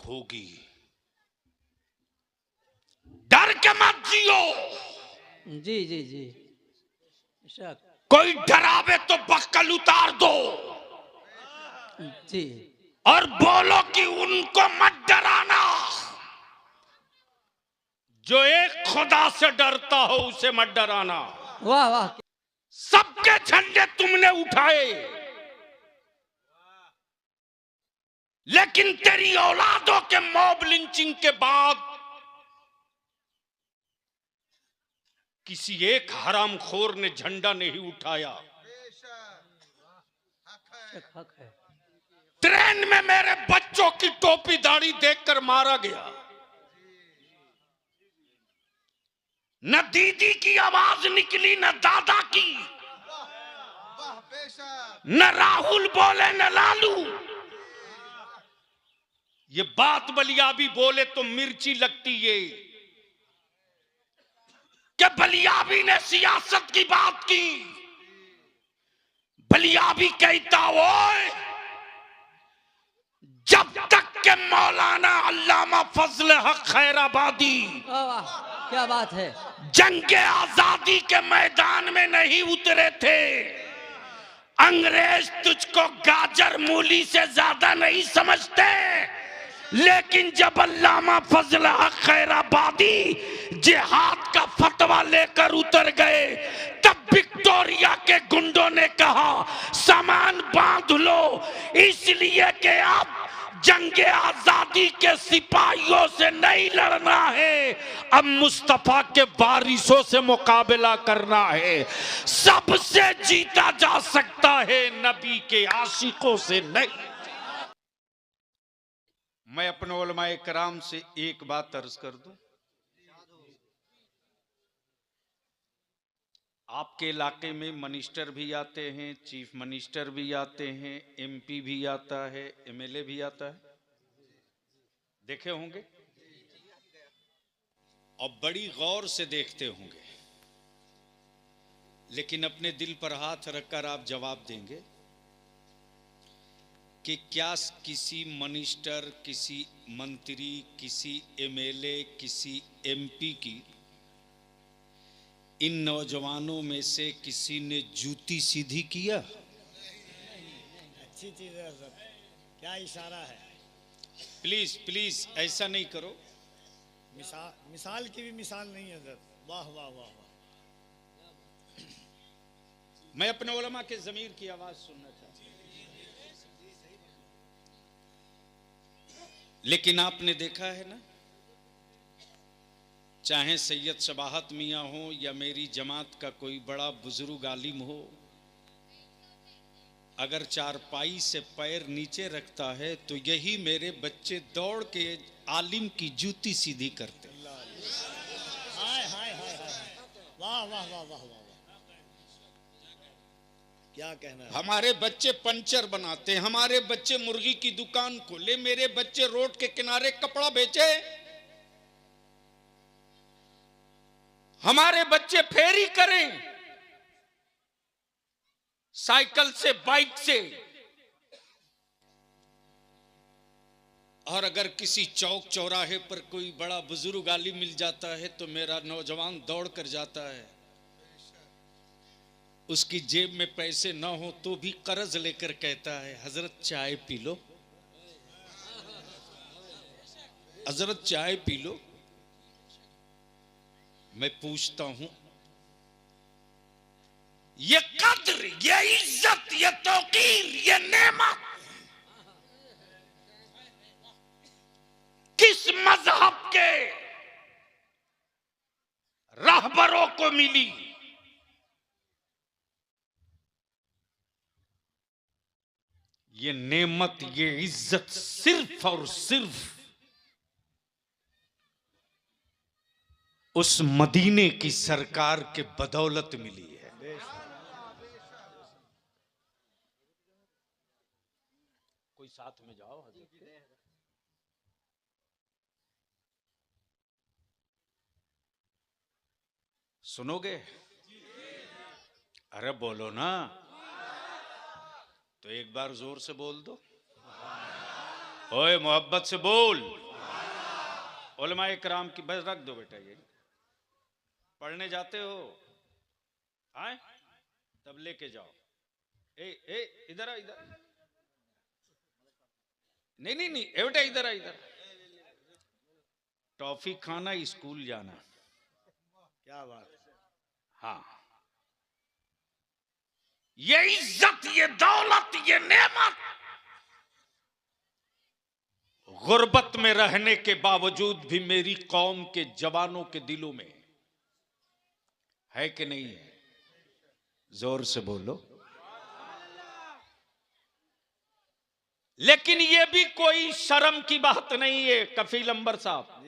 होगी। डर के मत जियो। जी जी जी। शक। कोई डरावे तो बक्कल उतार दो जी। और बोलो कि उनको मत डराना। जो एक खुदा से डरता हो उसे मत डराना। वाह वाह। सबके झंडे तुमने उठाए, लेकिन तेरी औलादों के मॉब लिंचिंग के बाद किसी एक हरामखोर ने झंडा नहीं उठाया। हक है। ट्रेन में मेरे बच्चों की टोपी दाढ़ी देखकर मारा गया। न दीदी की आवाज निकली, न दादा की, न राहुल बोले न लालू। ये बात बलियाबी बोले तो मिर्ची लगती है कि बलियाबी ने सियासत की बात की। बलियाबी कहता ओए, जब तक के मौलाना अल्लामा फजल हक खैराबादी वाह, क्या बात है, जंग आजादी के मैदान में नहीं उतरे थे, अंग्रेज तुझको गाजर मूली से ज्यादा नहीं समझते। लेकिन जब अल्लामा फजल हक खैराबादी जिहाद का फतवा लेकर उतर गए, तब विक्टोरिया के गुंडों ने कहा सामान बांध लो, इसलिए कि अब जंग आजादी के सिपाहियों से नहीं लड़ना है, अब मुस्तफा के वारिसों से मुकाबला करना है। सबसे जीता जा सकता है, नबी के आशिकों से नहीं। मैं अपने उलमाए कराम से एक बात अर्ज कर दूं, आपके इलाके में मिनिस्टर भी आते हैं, चीफ मिनिस्टर भी आते हैं, एमपी भी आता है, एमएलए भी आता है, देखे होंगे और बड़ी गौर से देखते होंगे। लेकिन अपने दिल पर हाथ रखकर आप जवाब देंगे कि क्या किसी मिनिस्टर, किसी मंत्री, किसी एमएलए, किसी एमपी की इन नौजवानों में से किसी ने जूती सीधी किया? अच्छी चीज है सर, क्या इशारा है। प्लीज प्लीज ऐसा नहीं करो। मिसाल की भी मिसाल नहीं है सर। वाह वाह वाह वाह। मैं अपने उलमा के ज़मीर की आवाज सुनना चाहता हूं। लेकिन आपने देखा है ना, चाहे सैयद शबाहत मियाँ हो या मेरी जमात का कोई बड़ा बुजुर्ग आलिम हो, अगर चारपाई से पैर नीचे रखता है तो यही मेरे बच्चे दौड़ के आलिम की जूती सीधी करते। हाय हाय हाय हाय, वाह वाह वाह वाह वाह, क्या कहना है। हमारे बच्चे पंचर बनाते, हमारे बच्चे मुर्गी की दुकान खोले, मेरे बच्चे रोड के किनारे कपड़ा बेचे, हमारे बच्चे फेरी करें साइकिल से, बाइक से। और अगर किसी चौक चौराहे पर कोई बड़ा बुजुर्ग आलिम मिल जाता है तो मेरा नौजवान दौड़ कर जाता है, उसकी जेब में पैसे ना हो तो भी कर्ज लेकर कहता है हजरत चाय पी लो, हजरत चाय पी लो। मैं पूछता हूं, ये कद्र, ये इज्जत, ये तौकीर, ये नेमत किस मजहब के रहबरों को मिली? ये नेमत, ये इज्जत सिर्फ और सिर्फ उस मदीने की सरकार के बदौलत मिली है। कोई साथ में जाओ हजरत के। सुनोगे? अरे बोलो ना, तो एक बार जोर से बोल दो। ओए मोहब्बत से बोल। उलमाए कराम की, बस रख दो बेटा, ये पढ़ने जाते हो आए तब लेके जाओ। ए इधर आ, इधर। नहीं नहीं नहीं, ए बेटा इधर आ, इधर। टॉफी खाना, स्कूल जाना। क्या बात। हाँ, ये इज्जत, ये दौलत, ये नेमत, गुर्बत में रहने के बावजूद भी मेरी कौम के जवानों के दिलों में है कि नहीं है? जोर से बोलो। लेकिन ये भी कोई शर्म की बात नहीं है कफील अंबर साहब।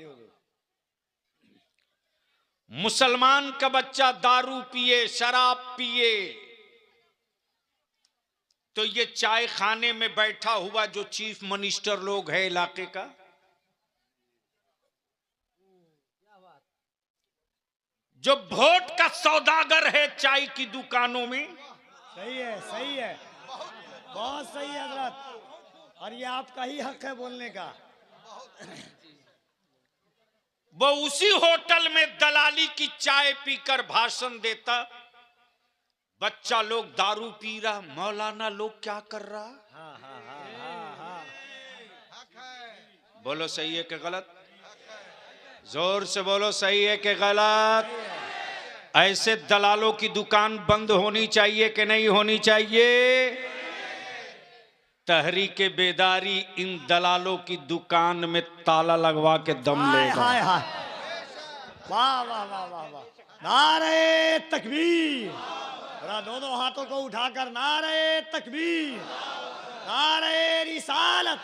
मुसलमान का बच्चा दारू पिए, शराब पिए, तो ये चाय खाने में बैठा हुआ जो चीफ मिनिस्टर लोग है इलाके का, जो वोट का सौदागर है चाय की दुकानों में, सही है, सही है, बहुत सही है हजरत, और ये आपका ही हक है बोलने का। वो उसी होटल में दलाली की चाय पीकर भाषण देता। बच्चा लोग दारू पी रहा, मौलाना लोग क्या कर रहा। हाँ हाँ हाँ हाँ हाँ। बोलो सही है कि गलत? जोर से बोलो, सही है कि गलत? ऐसे दलालों की दुकान बंद होनी चाहिए कि नहीं होनी चाहिए? तहरीक बेदारी इन दलालों की दुकान में ताला लगवा के दम हाय लेगा। हाय हाय, वाह वाह वाह वाह वाह, नारे तकबीर। जरा दोनों हाथों को उठाकर नारे तकबीर, नारे रिसालत,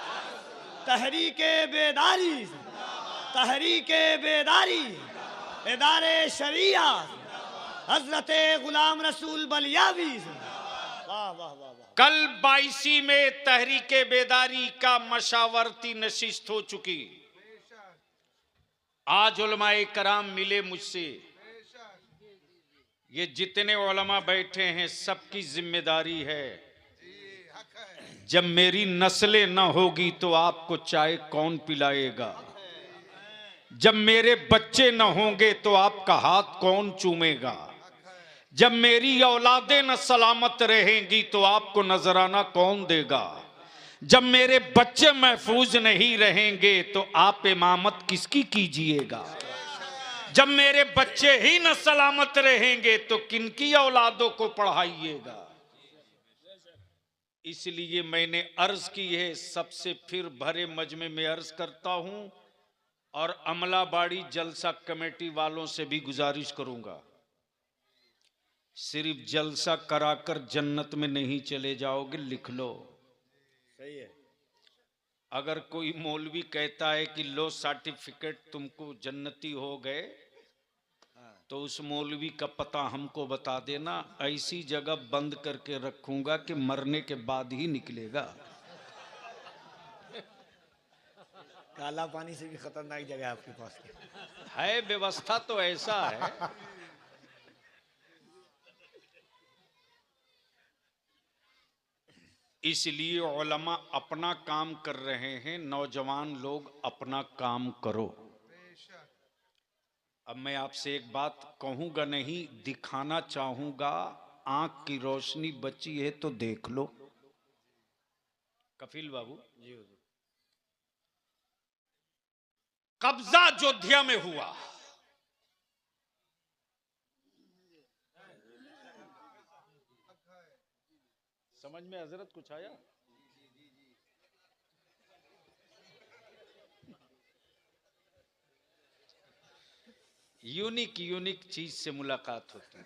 तहरीके बेदारी, तहरीके बेदारी, इदारे शरिया, हजरत गुलाम रसूल बलियावी। वाह वाह वाह। कल 22 में तहरीके बेदारी का मशावरती नशिस्त हो चुकी। आज उलमाए कराम मिले मुझसे। ये जितने उलमा बैठे हैं सबकी जिम्मेदारी है। जब मेरी नस्लें न होगी तो आपको चाय कौन पिलाएगा? जब मेरे बच्चे न होंगे तो आपका हाथ कौन चूमेगा? जब मेरी औलादें न सलामत रहेंगी तो आपको नजराना कौन देगा? जब मेरे बच्चे महफूज नहीं रहेंगे तो आप इमामत किसकी कीजिएगा? जब मेरे बच्चे ही न सलामत रहेंगे तो किनकी औलादों को पढ़ाइएगा? इसलिए मैंने अर्ज की है, सबसे फिर भरे मजमे में अर्ज करता हूं, और अमलाबाड़ी जलसा कमेटी वालों से भी गुजारिश करूंगा, सिर्फ जलसा कराकर जन्नत में नहीं चले जाओगे, लिख लो। सही है। अगर कोई मौलवी कहता है कि लो सर्टिफिकेट तुमको जन्नती हो गए, तो उस मौलवी का पता हमको बता देना। ऐसी जगह बंद करके रखूंगा कि मरने के बाद ही निकलेगा। काला पानी से भी खतरनाक जगह है आपके पास है, व्यवस्था तो ऐसा है। इसलिए उलमा अपना काम कर रहे हैं, नौजवान लोग अपना काम करो। अब मैं आपसे एक बात कहूंगा नहीं, दिखाना चाहूंगा। आंख की रोशनी बची है तो देख लो। कफील बाबू जी, कब्जा अयोध्या में हुआ, समझ में हजरत कुछ आया? यूनिक चीज से मुलाकात होती है।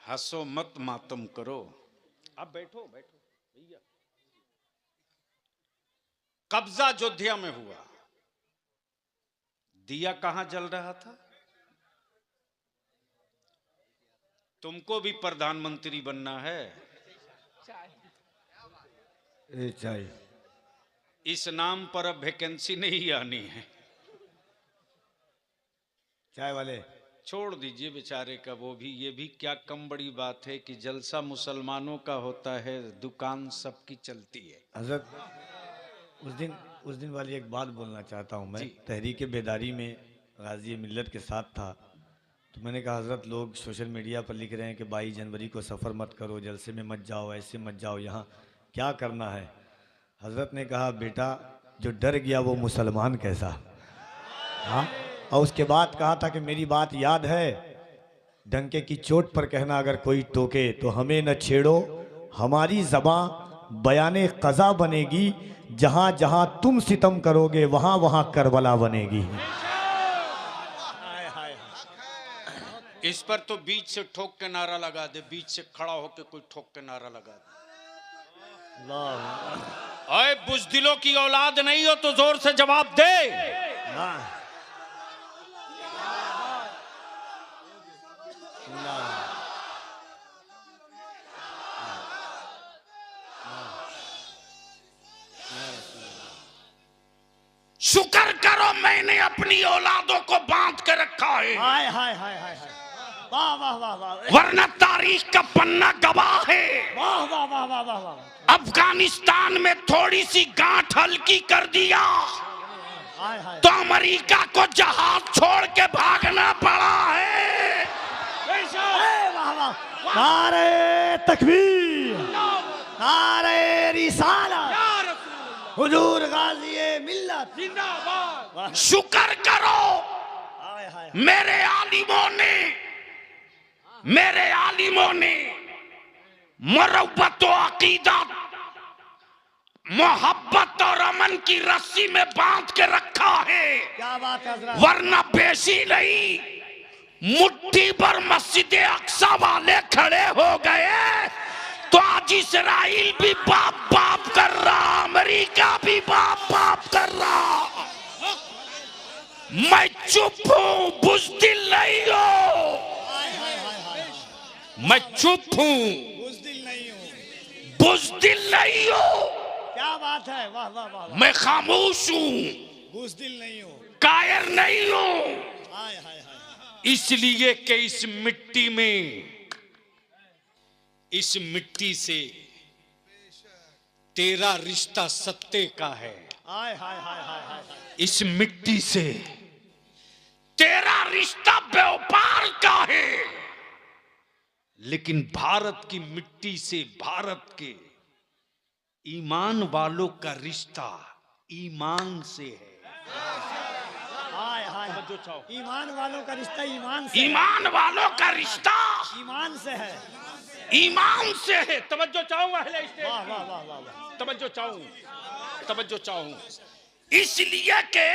हंसो मत, मातम करो। आप बैठो बैठो भैया। कब्जा अयोध्या में हुआ। दिया कहां जल रहा था? तुमको भी प्रधानमंत्री बनना है। चाय इस नाम पर अब वैकेंसी नहीं आनी है। चाय वाले, छोड़ दीजिए बेचारे का वो भी, ये भी क्या कम बड़ी बात है कि जलसा मुसलमानों का होता है, दुकान सबकी चलती है। हजरत उस दिन वाली एक बात बोलना चाहता हूँ मैं। जी। तहरीक बेदारी में गाजी मिल्लत के साथ था, तो मैंने कहा हजरत लोग सोशल मीडिया पर लिख रहे हैं कि 22 जनवरी को सफ़र मत करो, जलसे में मत जाओ, ऐसे मत जाओ, यहाँ क्या करना है। हजरत ने कहा बेटा जो डर गया वो मुसलमान कैसा। हाँ, और उसके बाद कहा था कि मेरी बात याद है, डंके की चोट पर कहना अगर कोई टोके तो हमें न छेड़ो, हमारी ज़बां बयाने क़ज़ा बनेगी, जहाँ जहाँ तुम सितम करोगे वहाँ वहाँ करबला बनेगी। इस पर तो बीच से ठोक के नारा लगा दे, बीच से खड़ा होके कोई ठोक के नारा लगा दे। अरे बुज़दिलों की औलाद नहीं हो तो जोर से जवाब दे। शुक्र करो मैंने अपनी औलादों को बांध के रखा है। हाय हाय हाय हाय हाय, वाह वाह वाह वाह, वरना तारीख का पन्ना गवाह है। वाह वाह वाह वाह वाह वाह, अफगानिस्तान में थोड़ी सी गांठ हल्की कर दिया हाय हाय, तो अमेरिका को जहाज छोड़ के भागना पड़ा है। वाह वाह, नारे तकबीर, नारे रिसालत, हुजूर गाजी मिल्लत जिंदाबाद। शुक्र करो हाय हाय, मेरे आलिमों ने मुरव्वत व अकीदत, मोहब्बत और अमन की रस्सी में बांध के रखा है। क्या बात है हजरत। वरना बेशी नहीं, मुट्ठी पर मस्जिद अक्सा वाले खड़े हो गए तो आज इस्राइल भी बाप बाप कर रहा, अमेरिका भी बाप बाप कर रहा। मैं चुप हूं, बुज़दिल नहीं हूं। मैं चुप हूं, बुज़दिल नहीं हूँ। बुज़दिल नहीं हूं। क्या बात है, वाह वाह वाह वाह, मैं खामोश हूं, बुज़दिल नहीं हूँ। कायर नहीं हूं। हाय हाय हाय, इसलिए कि इस मिट्टी में, इस मिट्टी से तेरा रिश्ता सत्ते का है। हाय हाय हाय हाय हाय, इस मिट्टी से तेरा रिश्ता व्यापार का है। लेकिन भारत की मिट्टी से, भारत के ईमान वालों का रिश्ता ईमान से है। हाय हाय, ईमान वालों का रिश्ता ईमान से, ईमान वालों का रिश्ता ईमान से है। ईमान से है। तवज्जो चाहूंगा, अहले स्टेज, वाह वाह वाह वाह वाह, तवज्जो चाहूं। इसलिए कि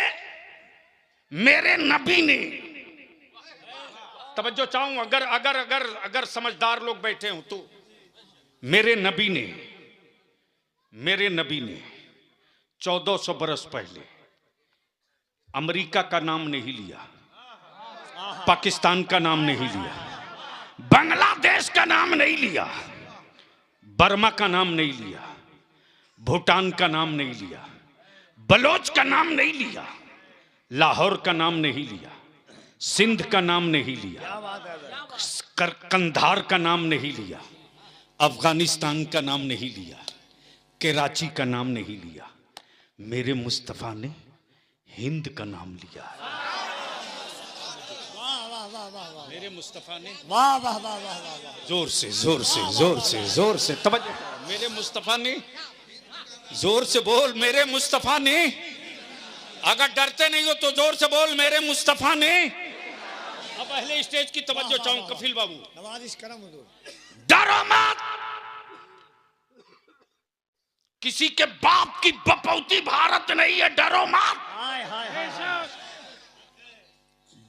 मेरे नबी ने, तवज्जो चाहूं, अगर समझदार लोग बैठे हो तो, मेरे नबी ने 1400 बरस पहले अमेरिका का नाम नहीं लिया, पाकिस्तान का नाम नहीं लिया, बांग्लादेश का नाम नहीं लिया, बर्मा का नाम नहीं लिया, भूटान का नाम नहीं लिया, बलोच का नाम नहीं लिया, लाहौर का नाम नहीं लिया, सिंध का नाम नहीं लिया, क्या बात है। कंधार का नाम नहीं लिया, अफगानिस्तान का नाम नहीं लिया, कराची का नाम नहीं लिया। मेरे मुस्तफा ने हिंद का नाम लिया। वाह वाह वाह वाह वाह, मेरे मुस्तफा ने, वाह वाह वाह वाह वाह, जोर से तवज्जो। मेरे मुस्तफा ने, जोर से बोल, मेरे मुस्तफा ने। अगर डरते नहीं हो तो जोर से बोल, मेरे मुस्तफा ने। अब पहले स्टेज की तवज्जो चाहूं, कफिल बाबू। नवाजिश करम हुजूर। डरो मत, किसी के बाप की बपौती भारत नहीं है। डरो मत। हाय हाय हाय,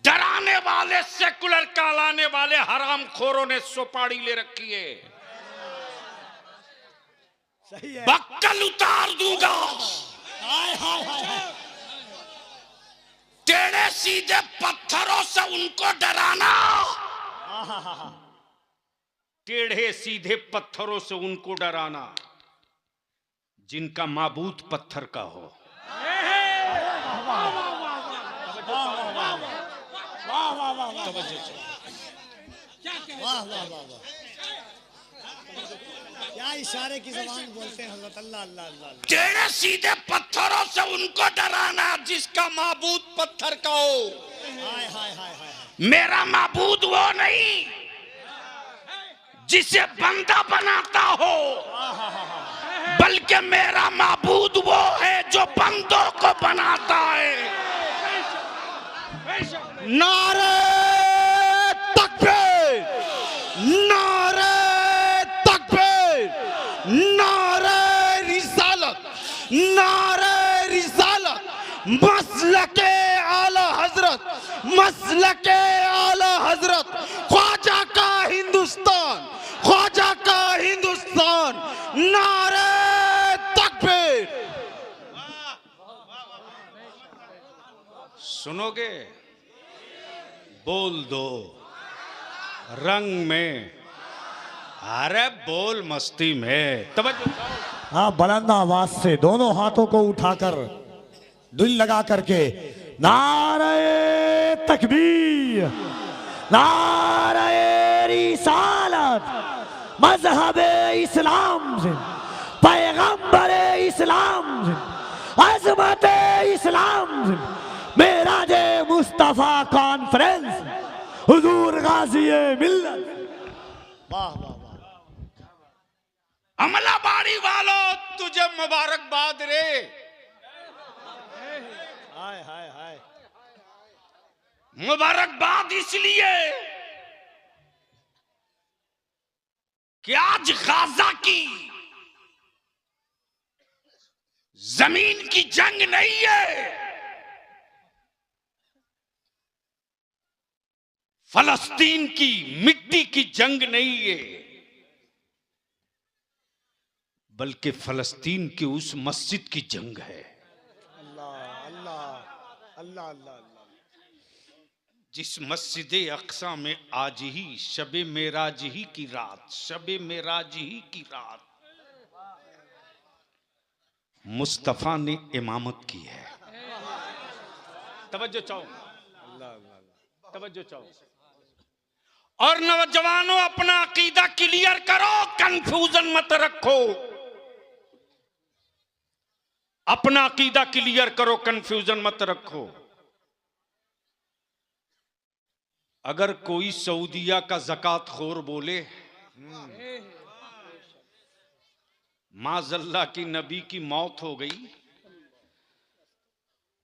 डराने वाले सेकुलर कहलाने वाले हराम खोरों ने सुपाड़ी ले रखी है। सही है। बक्कल उतार दूंगा। हाय हाय हाय हाय, टेढ़े सीधे पत्थरों से उनको डराना, टेढ़े सीधे पत्थरों से उनको डराना जिनका माबूद पत्थर का हो। तवज्जो से। वाह वाह वाह वाह, क्या इशारे की जबान बोलते हैं हजरत। अल्लाह अल्लाह अल्लाह अल्लाह। टेढ़े सीधे पत्थरों से उनको डराना जिसका माबूद पत्थर का हो। हाय हाय हाय हाय। मेरा माबूद वो नहीं जिसे बंदा बनाता हो, बल्कि मेरा माबूद वो है जो बंदों को बनाता है। नारे तकबीर, नारे तकबीर, नारे रिसालत, नारे रिसालत, मसलके आला हजरत, मसलके आला हजरत, ख्वाजा का हिंदुस्तान, ख्वाजा का हिंदुस्तान, नारे तकबीर। सुनोगे? बोल दो रंग में, अरे बोल मस्ती में। तवज्जो। हाँ, बुलंद आवाज से दोनों हाथों को उठाकर दिल लगा करके नारे तकबीर, नारे रिसालत, मजहब इस्लाम से, पैगंबर इस्लाम से, अजमत इस्लाम से, मेराज मुस्तफा कॉन्फ्रेंस, हुजूर गाजी मिल्लत। वाह वाह वाह। अमलाबाड़ी वालों, तुझे मुबारकबाद रे। हाय हाय हाय। मुबारकबाद इसलिए कि आज गाजा की जमीन की जंग नहीं है, फलस्तीन की मिट्टी की जंग नहीं है, बल्कि फलस्तीन की उस मस्जिद की जंग है अल्लाह अल्लाह अल्लाह अल्लाह अल्लाह। जिस मस्जिद अक्सा में आज ही शबे मेराज ही की रात, शबे मेराज ही की रात मुस्तफा ने इमामत की है। तवज्जो चाहो, तवज्जो चाहो। और नौजवानों, अपना अकीदा क्लियर करो, कंफ्यूजन मत रखो। अपना अकीदा क्लियर करो, कंफ्यूजन मत रखो। अगर कोई सऊदिया का ज़कात खोर बोले माज़ल्ला की नबी की मौत हो गई,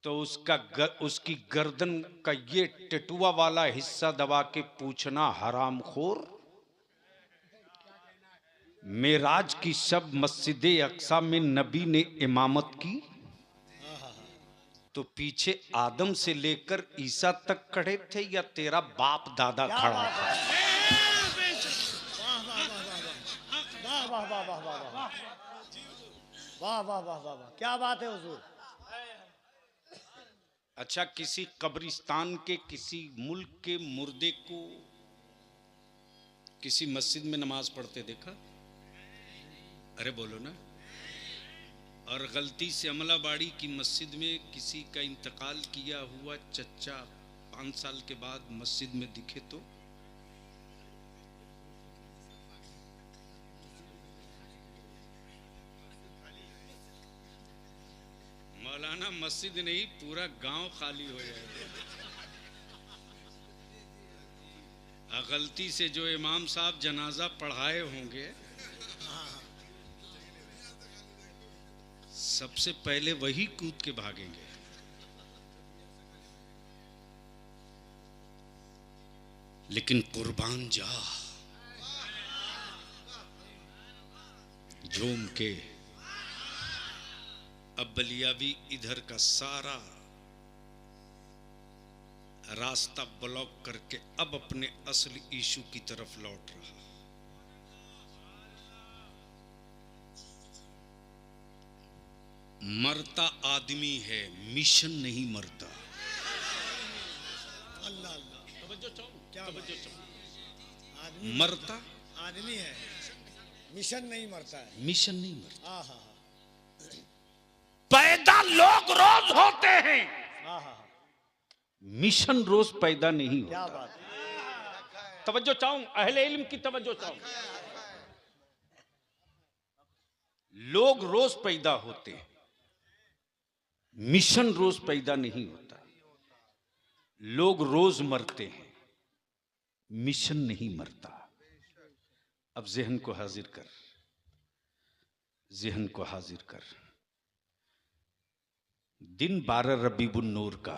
तो उसकी गर्दन का ये टेटुआ वाला हिस्सा दबा के पूछना हराम खोर, मेराज की शब मस्जिद अक्सा में नबी ने इमामत की, तो पीछे आदम से लेकर ईसा तक खड़े थे या तेरा बाप दादा खड़ा था? वाह वाह वाह वाह वाह वाह वाह वाह वाह वाह, क्या बात है हुजूर। अच्छा, किसी कब्रिस्तान के किसी मुल्क के मुर्दे को किसी मस्जिद में नमाज पढ़ते देखा? अरे बोलो ना। और गलती से अमलाबाड़ी की मस्जिद में किसी का इंतकाल किया हुआ चच्चा 5 साल के बाद मस्जिद में दिखे तो? मौलाना, मस्जिद नहीं पूरा गांव खाली हो जाएगा। गलती से जो इमाम साहब जनाजा पढ़ाए होंगे, सबसे पहले वही कूद के भागेंगे। लेकिन कुर्बान जा झूम के अब बलियावी इधर का सारा रास्ता ब्लॉक करके अब अपने असली इशू की तरफ लौट रहा। मरता आदमी है, मिशन नहीं मरता। अल्लाह अल्लाह। तवज्जो चाहो, क्या तवज्जो चाहो। आदमी मरता आदमी है, मिशन नहीं मरता है। मिशन नहीं मरता। हाँ हाँ पैदा लोग रोज होते हैं, हाँ हाँ। मिशन रोज पैदा नहीं क्या होता। बात है। तवज्जो चाहूं, अहले इल्म की तवज्जो चाहूं। लोग रोज पैदा होते हैं, मिशन रोज पैदा नहीं होता। लोग रोज मरते हैं, मिशन नहीं मरता। अब जहन को हाजिर कर, जहन को हाजिर कर। दिन 12 रबीउन नूर का,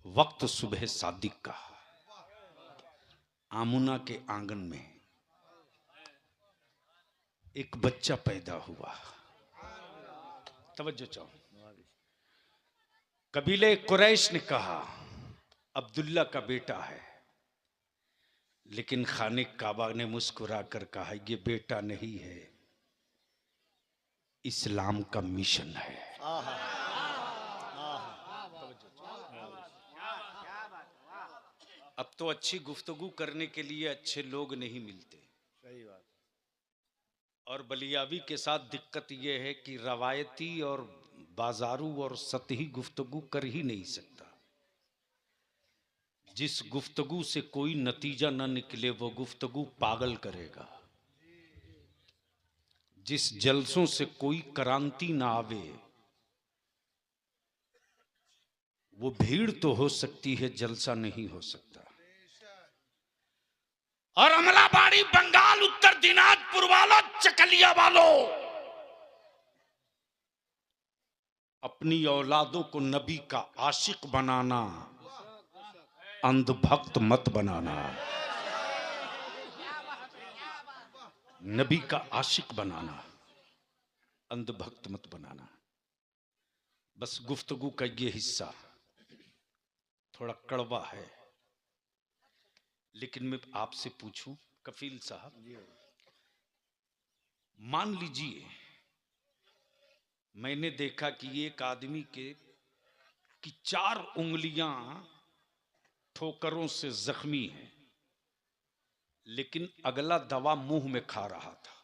वक्त सुबह सादिक का, आमुना के आंगन में एक बच्चा पैदा हुआ। तवज्जो चाहो। कबीले कुरैश ने कहा अब्दुल्ला का बेटा है, लेकिन खाने काबा ने मुस्कुरा कर कहा ये बेटा नहीं है, इस्लाम का मिशन है। अब तो अच्छी गुफ्तगू करने के लिए अच्छे लोग नहीं मिलते। सही बात। और बलियावी के साथ दिक्कत यह है कि रवायती और बाजारू और सतही गुफ्तगू कर ही नहीं सकता। जिस गुफ्तगू से कोई नतीजा न निकले वो गुफ्तगू पागल करेगा। जिस जलसों से कोई क्रांति ना आवे वो भीड़ तो हो सकती है, जलसा नहीं हो सकता। और अमलाबाड़ी, बंगाल, उत्तर दिनाजपुर वालों, चकलिया वालों, अपनी औलादों को नबी का आशिक बनाना, अंधभक्त मत बनाना। नबी का आशिक बनाना, अंधभक्त मत बनाना। बस गुफ्तगू का ये हिस्सा थोड़ा कड़वा है, लेकिन मैं आपसे पूछूं कफील साहब, मान लीजिए मैंने देखा कि एक आदमी की 4 उंगलियां ठोकरों से जख्मी हैं, लेकिन अगला दवा मुंह में खा रहा था।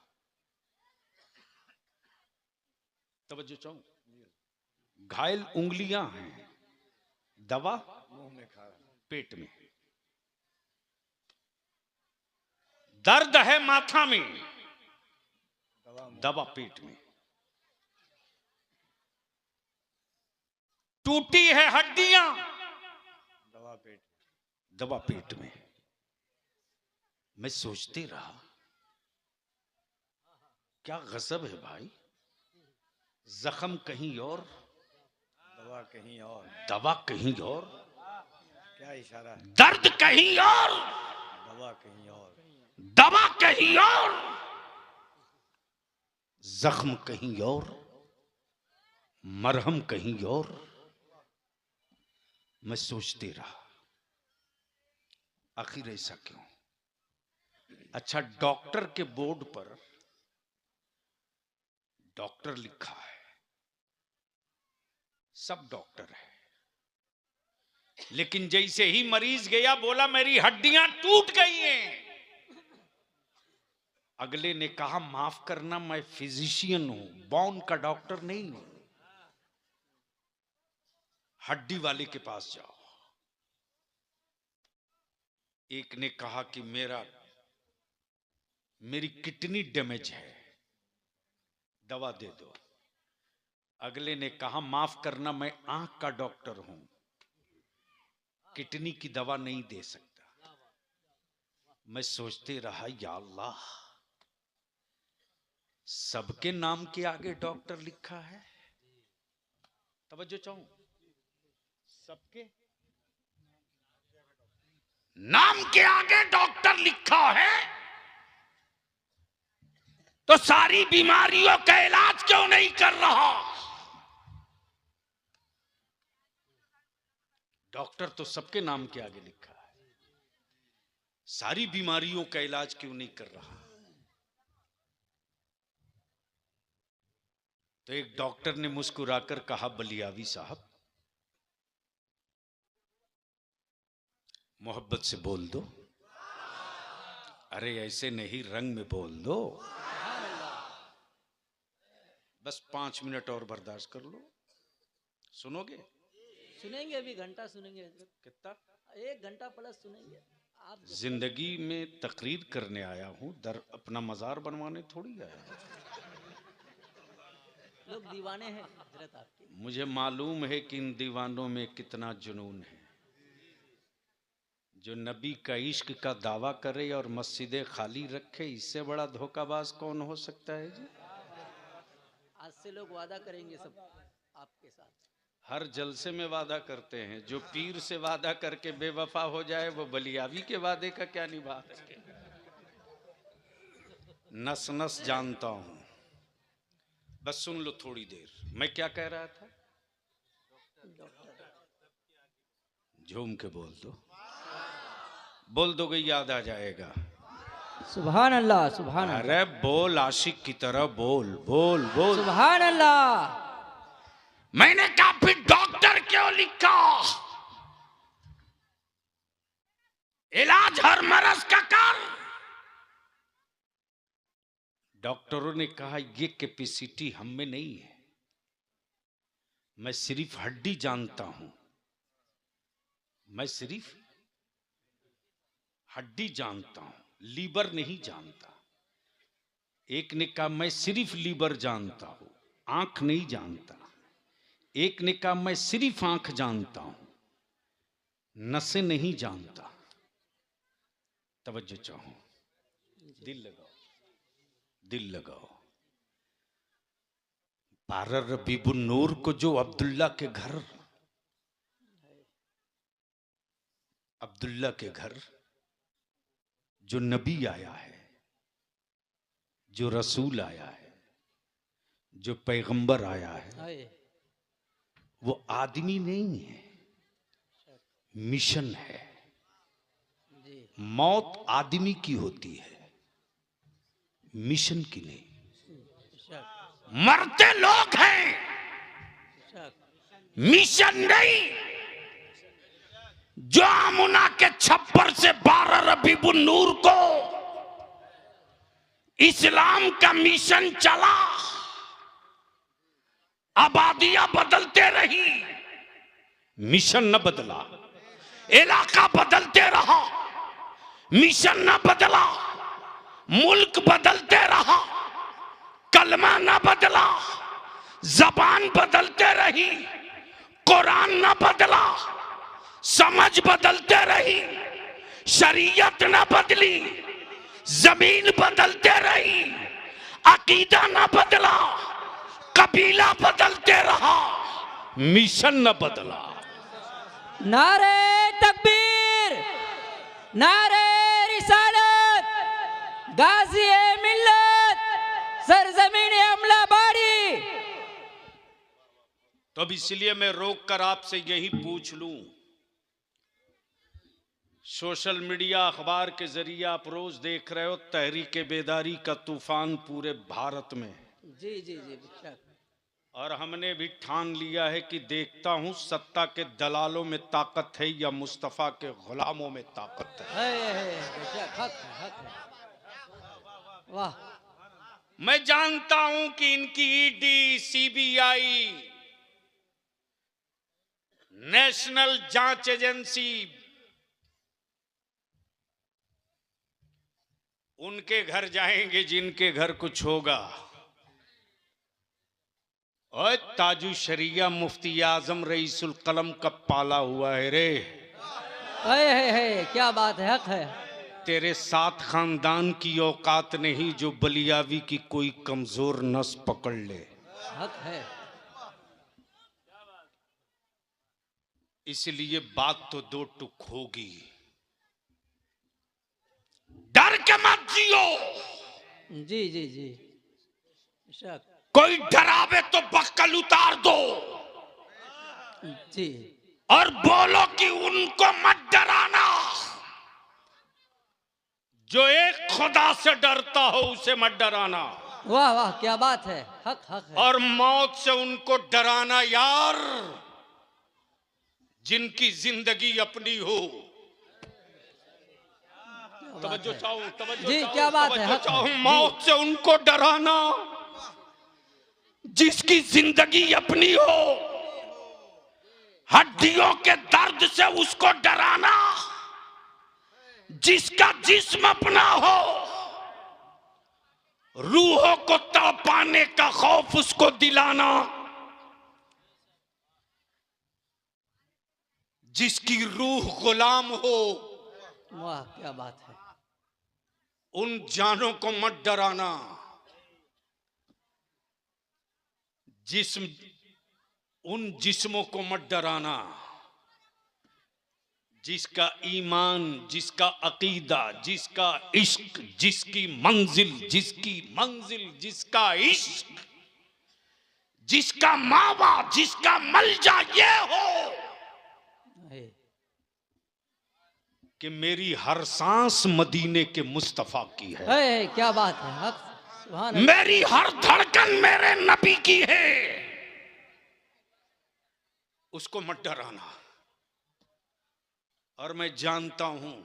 तवज्जो चाहूं, घायल उंगलियां हैं, दवा मुंह में खा रहा। पेट में। दर्द है माथा में, दवा पेट में। टूटी है हड्डियां, दवा पेट, दवा पेट में। मैं सोचते रहा क्या गजब है भाई, जख्म कहीं और, दवा कहीं और, दवा कहीं और। क्या इशारा है? दर्द कहीं और, दवा कहीं और, दवा कहीं और, जख्म कहीं और, मरहम कहीं और। मैं सोचते रहा आखिर ऐसा क्यों। अच्छा, डॉक्टर के बोर्ड पर डॉक्टर लिखा है, सब डॉक्टर है, लेकिन जैसे ही मरीज गया बोला मेरी हड्डियां टूट गई हैं, अगले ने कहा माफ करना मैं फिजिशियन हूं, बोन का डॉक्टर नहीं हूं, हड्डी वाले के पास जाओ। एक ने कहा कि मेरी किडनी डैमेज है, दवा दे दो। अगले ने कहा माफ करना मैं आंख का डॉक्टर हूं, किडनी की दवा नहीं दे सकता। मैं सोचते रहा या अल्लाह, सबके नाम के आगे डॉक्टर लिखा है। तवज्जो चाहूं, सबके नाम के आगे डॉक्टर लिखा है, तो सारी बीमारियों का इलाज क्यों नहीं कर रहा? डॉक्टर तो सबके नाम के आगे लिखा है, सारी बीमारियों का इलाज क्यों नहीं कर रहा? तो एक डॉक्टर ने मुस्कुराकर कहा बलियावी साहब मोहब्बत से बोल दो। अरे ऐसे नहीं, रंग में बोल दो। बस 5 मिनट और बर्दाश्त कर लो। सुनोगे? सुनेंगे, अभी घंटा सुनेंगे। कितना? 1 घंटा प्लस सुनेंगे आप। जिंदगी में तकरीर करने आया हूँ, दर अपना मजार बनवाने थोड़ी आया हूँ। लोग दीवाने हैं हजरत आपके। मुझे मालूम है कि इन दीवानों में कितना जुनून है। जो नबी का इश्क का दावा करे और मस्जिदें खाली रखे, इससे बड़ा धोखाबाज कौन हो सकता है जी? आज से लोग वादा करेंगे सब आपके साथ। हर जलसे में वादा करते हैं। जो पीर से वादा करके बेवफा हो जाए वो बलियावी के वादे का क्या निभा सके। नस नस जानता हूं। बस सुन लो थोड़ी देर। मैं क्या कह रहा था? झूम के बोल दोगे याद आ जाएगा। सुभान अल्लाह, सुभान अल्लाह, अरे बोल, आशिक की तरह बोल बोल बोल। सुभान अल्लाह। मैंने कहा फिर डॉक्टर क्यों लिखा? इलाज हर मरज का कर। डॉक्टरों ने कहा ये कैपेसिटी हम में नहीं है। मैं सिर्फ हड्डी जानता हूं। मैं सिर्फ हड्डी जानता हूं, लीवर नहीं जानता। एक ने कहा मैं सिर्फ लीवर जानता हूं, आंख नहीं जानता। एक ने कहा मैं सिर्फ आंख जानता हूं, नसें नहीं जानता। तवज्जो चाहो, दिल लगाओ, दिल लगाओ। 12 रबीउन नूर को जो अब्दुल्ला के घर जो नबी आया है, जो रसूल आया है, जो पैगंबर आया है, वो आदमी नहीं है, मिशन है। मौत आदमी की होती है, मिशन की नहीं। मरते लोग हैं, मिशन नहीं। जो आमुना के छप्पर से 12 रबीउन नूर को इस्लाम का मिशन चला, आबादियां बदलते रही, मिशन न बदला। इलाका बदलते रहा, मिशन न बदला। मुल्क बदलते रहा, कलमा न बदला। जबान बदलते रही, कुरान न बदला। समझ बदलते रही, शरीयत न बदली। जमीन बदलते रही, अकीदा न बदला। कबीला बदलते रहा, मिशन न बदला। नारे तकबीर, नारे रिसालत, गाजी ए मिल्लत, सरजमीन अमलाबाड़ी। तो अब इसलिए मैं रोक कर आपसे यही पूछ लूं, सोशल मीडिया, अखबार के जरिए आप रोज देख रहे हो तहरीक बेदारी का तूफान पूरे भारत में। जी जी जी बेशक। और हमने भी ठान लिया है कि देखता हूं सत्ता के दलालों में ताकत है या मुस्तफा के गुलामों में ताकत है। बेशक, हक है, हक है। वाह। मैं जानता हूं कि इनकी ईडी, सीबीआई, नेशनल जांच एजेंसी उनके घर जाएंगे जिनके घर कुछ होगा। और ताजु शरिया मुफ्ती आजम रईसुल कलम का पाला हुआ है रे। है, क्या बात है, हक है। तेरे साथ खानदान की औकात नहीं जो बलियावी की कोई कमजोर नस पकड़ ले। हक है। इसलिए बात तो दो टुक होगी। डर के मत जियो। जी जी जी बेशक। कोई डरावे तो बक्कल उतार दो जी। और बोलो कि उनको मत डराना। जो एक खुदा से डरता हो उसे मत डराना। वाह वाह, क्या बात है, हक हक है। और मौत से उनको डराना यार जिनकी जिंदगी अपनी हो। तवज्जो चाहूं, तवज्जो जी, चाहूं, क्या बात है, तवज्जो हक है। चाहूं। मौत से उनको डराना जिसकी जिंदगी अपनी हो। हड्डियों के दर्द से उसको डराना, जिसका जिस्म अपना हो, रूहों को तड़पाने का खौफ उसको दिलाना, जिसकी रूह गुलाम हो, वाह क्या बात है। उन जानों को मत डराना। जिस्म, उन जिस्मों को मत डराना जिसका ईमान, जिसका अकीदा, जिसका इश्क, जिसकी मंजिल, जिसका इश्क, जिसका मावा, जिसका मलजा ये हो है। कि मेरी हर सांस मदीने के मुस्तफा की है, क्या बात है। हक सुभान अल्लाह। मेरी हर धड़कन मेरे नबी की है। उसको मत डराना। और मैं जानता हूं,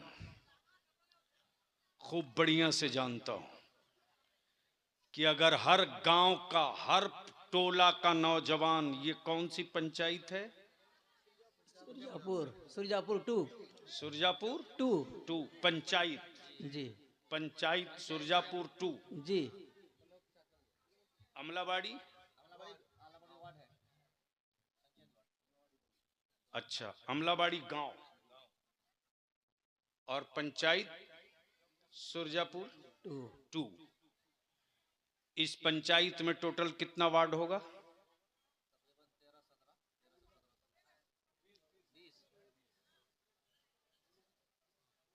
खूब बढ़िया से जानता हूं कि अगर हर गांव का, हर टोला का नौजवान, ये कौन सी पंचायत है? सुरजापुर 2 सुरजापुर 2 पंचायत, जी पंचायत सुरजापुर 2, जी। अमलाबाड़ी, अच्छा, अमलाबाड़ी गांव और पंचायत सुरजापुर 2। इस पंचायत में टोटल कितना वार्ड होगा?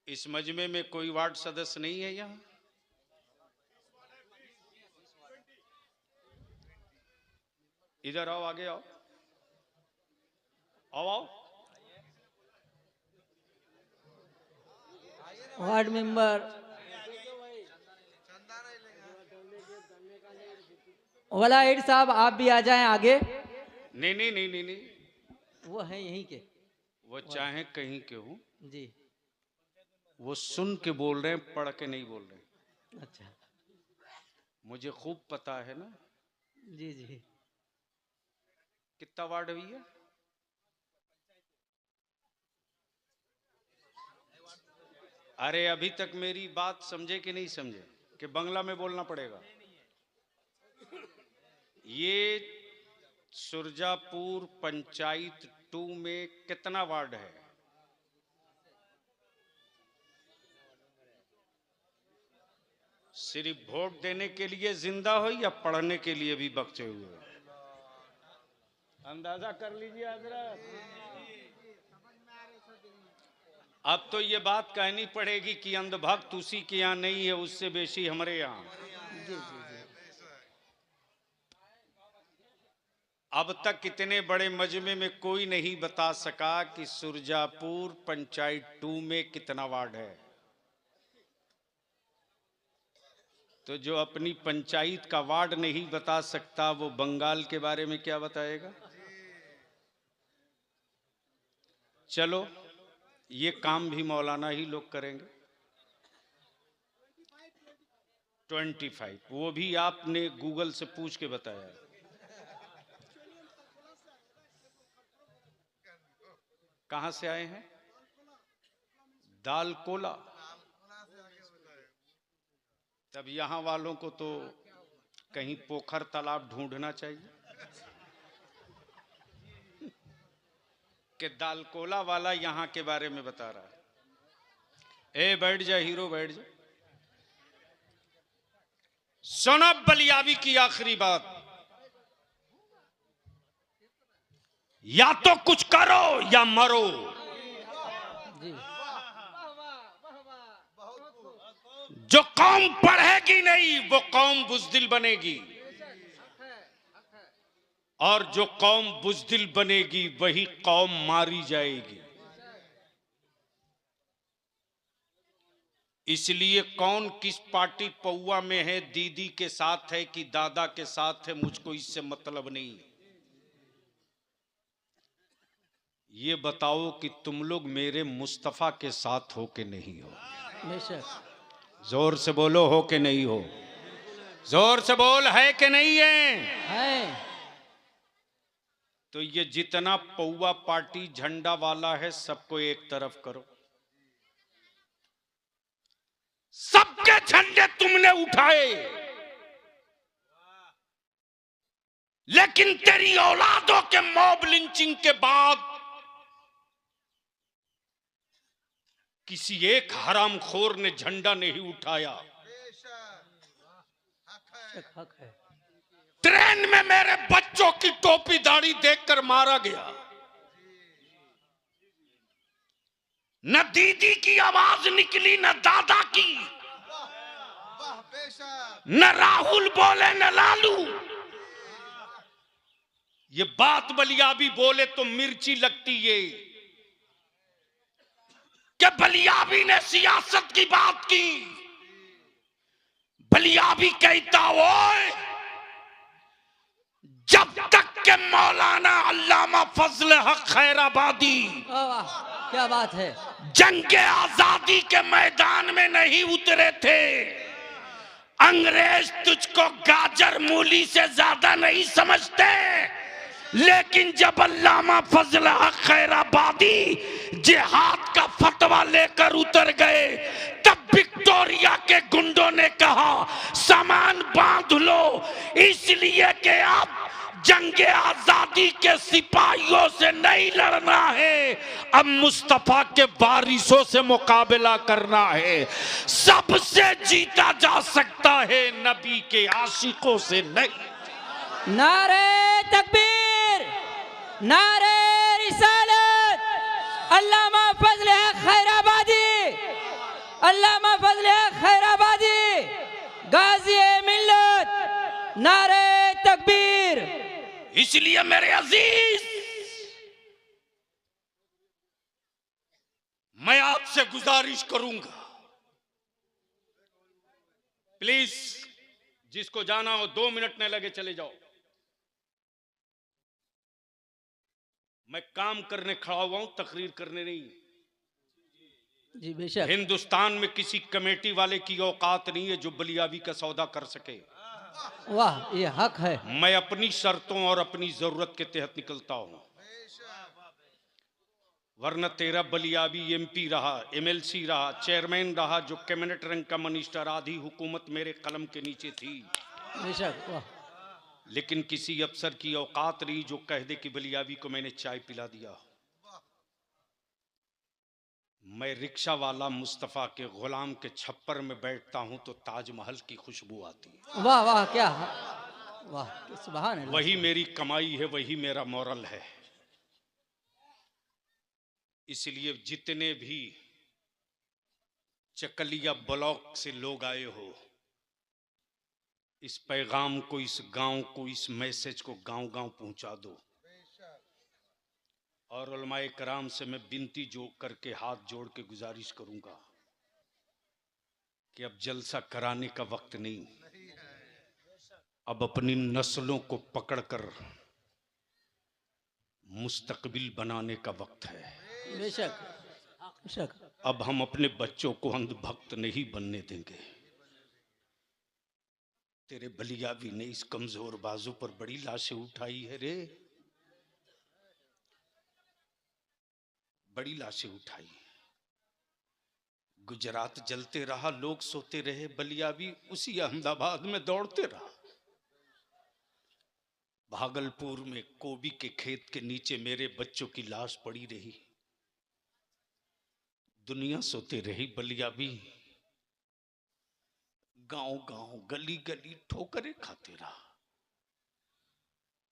इस मजमे में कोई वार्ड सदस्य नहीं है यहां? इधर आओ, आगे आओ, आओ। वार्ड मेंबर वाला एड साहब, आप भी आ जाएं आगे। नहीं नहीं नहीं नहीं नहीं, वो है यहीं के। वो चाहे कहीं के हो, जी वो सुन के बोल रहे हैं, पढ़ के नहीं बोल रहे। अच्छा। मुझे खूब पता है ना। जी जी। कितना वार्ड हुई है? अरे अभी तक मेरी बात समझे कि नहीं समझे कि बंगला में बोलना पड़ेगा? ये सुरजापुर पंचायत 2 में कितना वार्ड है? सिर्फ वोट देने के लिए जिंदा हो या पढ़ने के लिए भी बचे हुए? अंदाजा कर लीजिए हजरत। अब तो ये बात कहनी पड़ेगी कि अंधभक्त उसी के यहाँ नहीं है, उससे बेशी हमारे यहाँ। जी जी जी। अब तक इतने बड़े मजमे में कोई नहीं बता सका कि सुरजापुर पंचायत 2 में कितना वार्ड है। तो जो अपनी पंचायत का वार्ड नहीं बता सकता, वो बंगाल के बारे में क्या बताएगा? चलो, ये काम भी मौलाना ही लोग करेंगे। 25, वो भी आपने गूगल से पूछ के बताया। कहां से आए हैं? दालकोला। तब यहां वालों को तो कहीं पोखर तालाब ढूंढना चाहिए कि दालकोला वाला यहां के बारे में बता रहा है। ए बैठ जा हीरो, बैठ जा। सुनो बलियाबी की आखिरी बात, या तो कुछ करो या मरो। जी। जो कौम पढ़ेगी नहीं वो कौम बुज़दिल बनेगी, और जो कौम बुज़दिल बनेगी वही कौम मारी जाएगी। इसलिए कौन किस पार्टी पौआ में है, दीदी के साथ है कि दादा के साथ है, मुझको इससे मतलब नहीं। ये बताओ कि तुम लोग मेरे मुस्तफा के साथ हो कि नहीं हो? बेशक। जोर से बोलो, हो कि नहीं हो? जोर से बोल, है कि नहीं है? है। तो ये जितना पौवा पार्टी झंडा वाला है सबको एक तरफ करो। सबके झंडे तुमने उठाए, लेकिन तेरी औलादों के मॉब लिंचिंग के बाद किसी एक हरामखोर ने झंडा नहीं उठाया। हक है। ट्रेन में मेरे बच्चों की टोपी दाढ़ी देखकर मारा गया। न दीदी की आवाज निकली, न दादा की, न राहुल बोले न लालू। ये बात बलियाबी बोले तो मिर्ची लगती है कि बलियाबी ने सियासत की बात की। बलियाबी कहता ओए, जब तक के मौलाना अल्लामा फजल हक खैराबादी वाह वाह, क्या बात है। जंग आजादी के मैदान में नहीं उतरे थे, अंग्रेज तुझको गाजर मूली से ज्यादा नहीं समझते। लेकिन जब अल्लामा फजल हक खैराबादी जिहाद का फतवा लेकर उतर गए, तब विक्टोरिया के गुंडों ने कहा सामान बांध लो, इसलिए कि अब जंग आजादी के सिपाहियों से नहीं लड़ना है, अब मुस्तफा के वारिसों से मुकाबला करना है। सबसे जीता जा सकता है, नबी के आशिकों से नहीं। नारे तकबीर, नारे रिसालत, अल्लामा फजल हक खैराबादी, अल्लामा फजल हक खैराबादी, गाजी मिल्लत, नारे तकबीर। इसलिए मेरे अजीज, मैं आपसे गुजारिश करूंगा, प्लीज जिसको जाना हो 2 मिनट न लगे चले जाओ। मैं काम करने खड़ा हुआ हूं, तकरीर करने नहीं। जी बेशक। हिंदुस्तान में किसी कमेटी वाले की औकात नहीं है जो बलियाबी का सौदा कर सके। वाह, ये हक है। मैं अपनी शर्तों और अपनी जरूरत के तहत निकलता हूं, वरना तेरा बलियाबी एमपी रहा, एमएलसी रहा, चेयरमैन रहा, जो कैबिनेट रैंक का मिनिस्टर, आधी हुकूमत मेरे कलम के नीचे थी। बेशक। वाह, लेकिन किसी अफसर की औकात नहीं जो कह दे कि बलियाबी को मैंने चाय पिला दिया। मैं रिक्शा वाला मुस्तफा के गुलाम के छप्पर में बैठता हूं तो ताजमहल की खुशबू आती है। वाह वाह, क्या वाह, सुभान अल्लाह। वही मेरी कमाई है, वही मेरा मोरल है। इसलिए जितने भी चकलिया ब्लॉक से लोग आए हो, इस पैगाम को, इस गांव को, इस मैसेज को गांव-गांव पहुंचा दो। और उलमाए कराम से मैं विनती जो करके हाथ जोड़ के गुजारिश करूंगा कि अब जलसा कराने का वक्त नहीं, अब अपनी नस्लों को पकड़कर मुस्तकबिल बनाने का वक्त है। बेशक बेशक। अब हम अपने बच्चों को अंधभक्त नहीं बनने देंगे। तेरे बलियाबी ने इस कमजोर बाजू पर बड़ी लाशें उठाई है रे, बड़ी लाशें उठाई। गुजरात जलते रहा, लोग सोते रहे, बलियाबी उसी अहमदाबाद में दौड़ते रहा। भागलपुर में कोबी के खेत के नीचे मेरे बच्चों की लाश पड़ी रही, दुनिया सोते रही। बलियाबी गांव-गांव, गली-गली ठोकरें खाते रहा।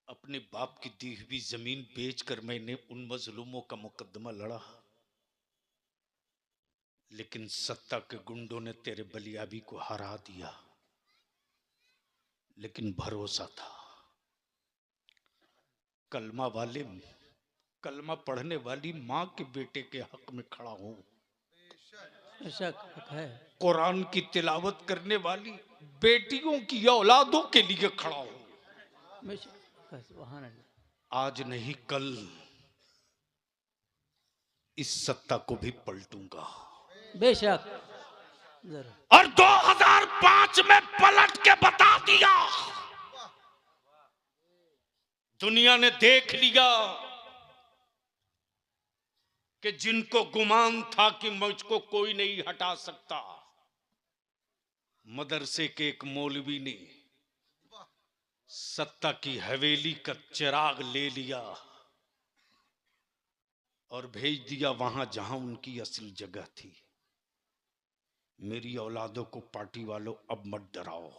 अपने बाप की दी हुई जमीन बेचकर मैंने उन मजलूमों का मुकदमा लड़ा, लेकिन सत्ता के गुंडों ने तेरे बलियाबी को हरा दिया। लेकिन भरोसा था, कलमा वाले, कलमा पढ़ने वाली मां के बेटे के हक में खड़ा हूं, बेशक है। कुरान की तिलावत करने वाली बेटियों की औलादों के लिए खड़ा हूं। बेशक, सुभान अल्लाह। आज नहीं कल इस सत्ता को भी पलटूंगा। बेशक जरूर। और 2005 में पलट के बता दिया, दुनिया ने देख लिया कि जिनको गुमान था कि मुझको कोई नहीं हटा सकता, मदरसे के एक मौलवी ने सत्ता की हवेली का चिराग ले लिया और भेज दिया वहां जहां उनकी असल जगह थी। मेरी औलादों को पार्टी वालों अब मत डराओ,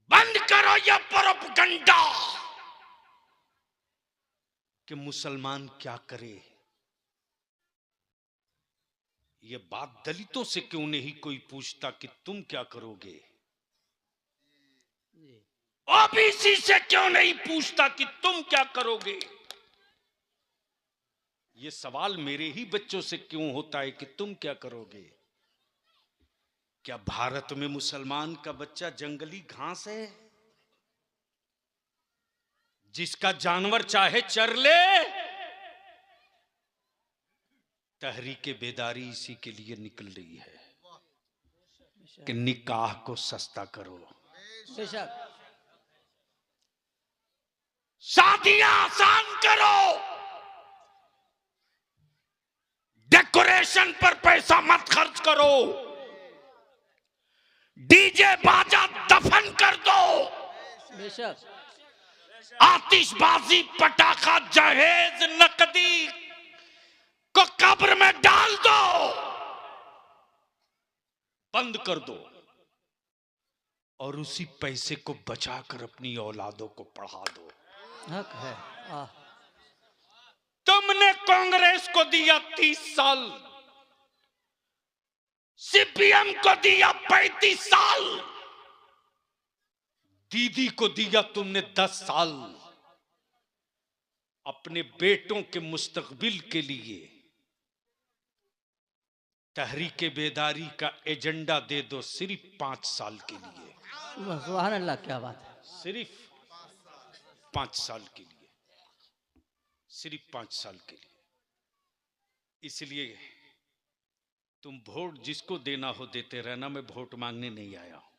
बंद करो यह प्रोपगंडा कि मुसलमान क्या करे। ये बात दलितों से क्यों नहीं कोई पूछता कि तुम क्या करोगे? ओबीसी से क्यों नहीं पूछता कि तुम क्या करोगे? ये सवाल मेरे ही बच्चों से क्यों होता है कि तुम क्या करोगे? क्या भारत में मुसलमान का बच्चा जंगली घास है जिसका जानवर चाहे चर ले? तहरीके बेदारी इसी के लिए निकल रही है कि निकाह को सस्ता करो, बेशक शादियां आसान करो, डेकोरेशन पर पैसा मत खर्च करो, डीजे बाजा दफन कर दो, बेशक आतिशबाजी पटाखा जहेज नकदी को कब्र में डाल दो, बंद कर दो और उसी पैसे को बचाकर अपनी औलादों को पढ़ा दो। हक है। तुमने कांग्रेस को दिया 30 साल, सीपीएम को दिया 35 साल, दीदी को दिया तुमने 10 साल। अपने बेटों के मुस्तकबिल के लिए तहरीके बेदारी का एजेंडा दे दो सिर्फ 5 साल के लिए, सुभान अल्लाह, क्या बात है। सिर्फ 5 साल के लिए, सिर्फ 5 साल के लिए। इसलिए तुम वोट जिसको देना हो देते रहना, मैं वोट मांगने नहीं आया हूं।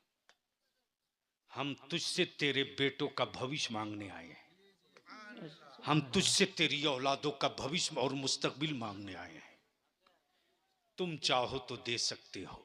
हम तुझसे तेरे बेटों का भविष्य मांगने आए हैं, हम तुझसे तेरी औलादों का भविष्य और मुस्तकबिल मांगने आए हैं। तुम चाहो तो दे सकते हो,